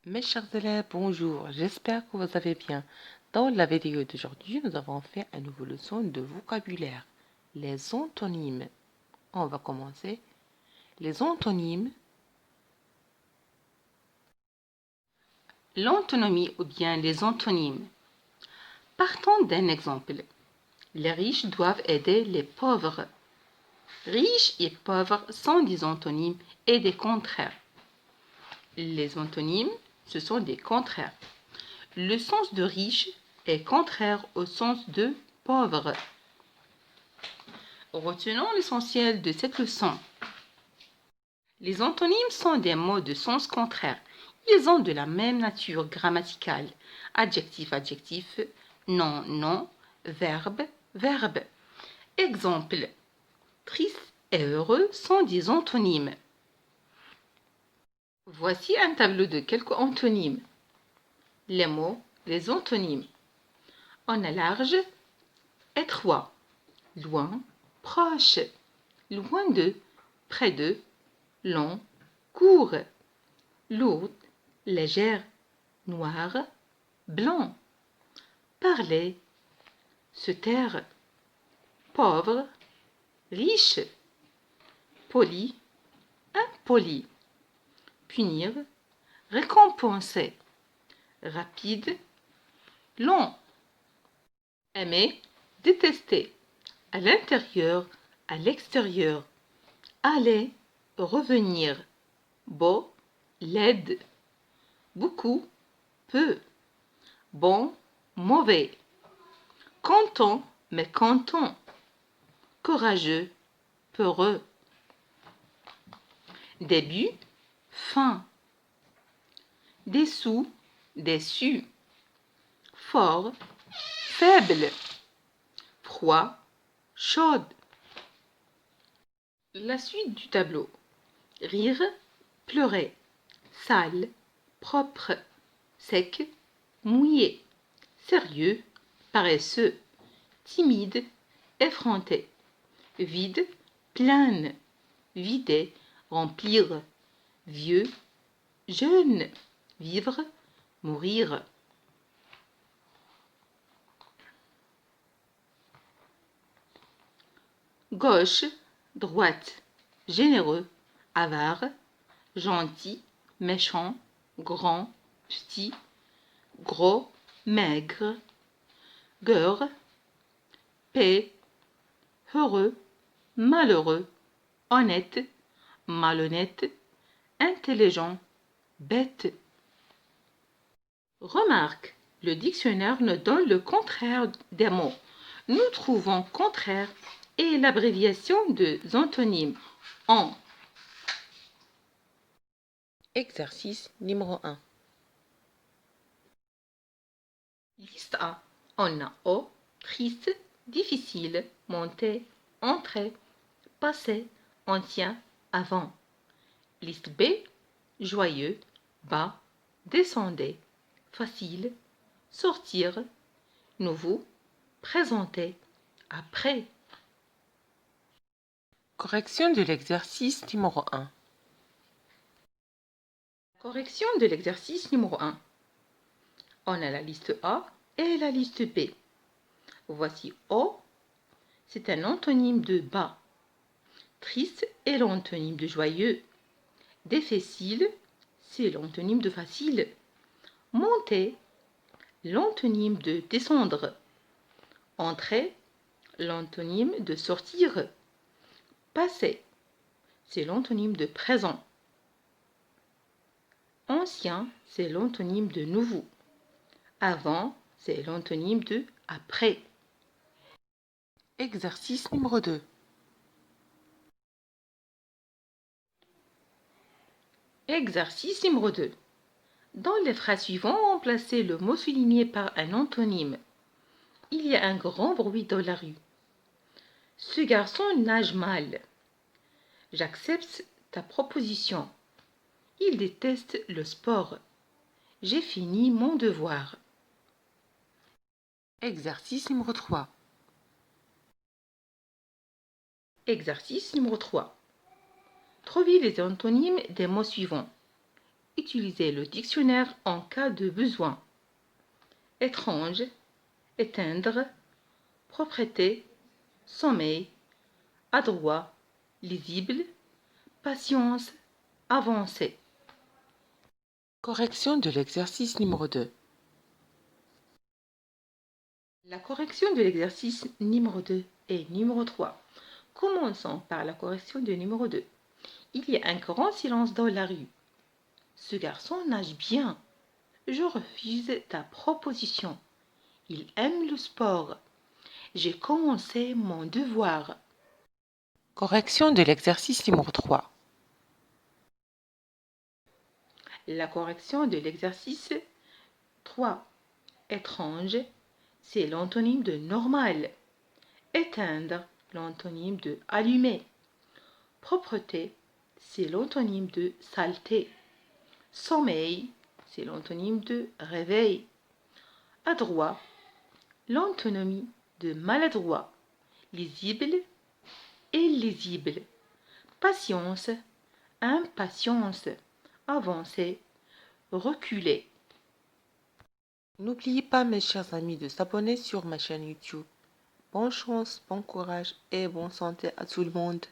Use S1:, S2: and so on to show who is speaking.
S1: Mes chers élèves, bonjour, j'espère que vous allez bien. Dans la vidéo d'aujourd'hui, nous avons fait une nouvelle leçon de vocabulaire, les antonymes. On va commencer. Les antonymes, l'antonomie ou bien les antonymes. Partons d'un exemple. Les riches doivent aider les pauvres. Riches et pauvres sont des antonymes et des contraires. Les antonymes, ce sont des contraires. Le sens de riche est contraire au sens de pauvre. Retenons l'essentiel de cette leçon. Les antonymes sont des mots de sens contraire. Ils ont de la même nature grammaticale. Adjectif, adjectif, nom, nom, verbe, verbe. Exemple. Triste et heureux sont des antonymes. Voici un tableau de quelques antonymes. Les mots, les antonymes. On a large, étroit, loin, proche, loin de, près de, long, court, lourde, légère, noir, blanc, parler, se taire, pauvre, riche, poli, impoli, punir, récompenser, rapide, long, aimer, détester, à l'intérieur, à l'extérieur, aller, revenir, beau, laide, beaucoup, peu, bon, mauvais, content, mécontent, courageux, peureux, début, fin, dessous, déçu, fort, faible, froid, chaude. La suite du tableau. Rire, pleurer, sale, propre, sec, mouillé, sérieux, paresseux, timide, effronté, vide, plein, vider, remplir, vieux, jeune, vivre, mourir. Gauche, droite, généreux, avare, gentil, méchant, grand, petit, gros, maigre, gueux, paix, heureux, malheureux, honnête, malhonnête, intelligent, bête. Remarque, le dictionnaire nous donne le contraire des mots. Nous trouvons contraire et l'abréviation de antonymes en. Exercice numéro 1. Liste A. On a O, triste, difficile, monter, entrer, passé, ancien, avant. Liste B. Joyeux, bas, descendez, facile, sortir, nouveau, présenter, après. Correction de l'exercice numéro 1. Correction de l'exercice numéro 1. On a la liste A et la liste B. Voici O, c'est un antonyme de bas. Triste est l'antonyme de joyeux. Difficile, c'est l'antonyme de facile. Monter, l'antonyme de descendre. Entrer, l'antonyme de sortir. Passer, c'est l'antonyme de présent. Ancien, c'est l'antonyme de nouveau. Avant, c'est l'antonyme de après. Exercice numéro 2. Exercice numéro 2. Dans les phrases suivantes, remplacez le mot souligné par un antonyme. Il y a un grand bruit dans la rue. Ce garçon nage mal. J'accepte ta proposition. Il déteste le sport. J'ai fini mon devoir. Exercice numéro 3. Exercice numéro 3. Trouvez les antonymes des mots suivants. Utilisez le dictionnaire en cas de besoin. Étrange, éteindre, propreté, sommeil, adroit, lisible, patience, avancer.
S2: Correction de l'exercice numéro 2.
S1: La correction de l'exercice numéro 2 et numéro 3. Commençons par la correction de numéro 2. Il y a un grand silence dans la rue. Ce garçon nage bien. Je refuse ta proposition. Il aime le sport. J'ai commencé mon devoir.
S2: Correction de l'exercice numéro 3.
S1: La correction de l'exercice 3. Étrange, c'est l'antonyme de normal. Éteindre, l'antonyme de allumer. Propreté, c'est l'antonyme de saleté. Sommeil, c'est l'antonyme de réveil. Adroit, l'antonymie de maladroit. Lisible, illisible. Patience, impatience. Avancer, reculer.
S2: N'oubliez pas, mes chers amis, de s'abonner sur ma chaîne YouTube. Bonne chance, bon courage et bonne santé à tout le monde.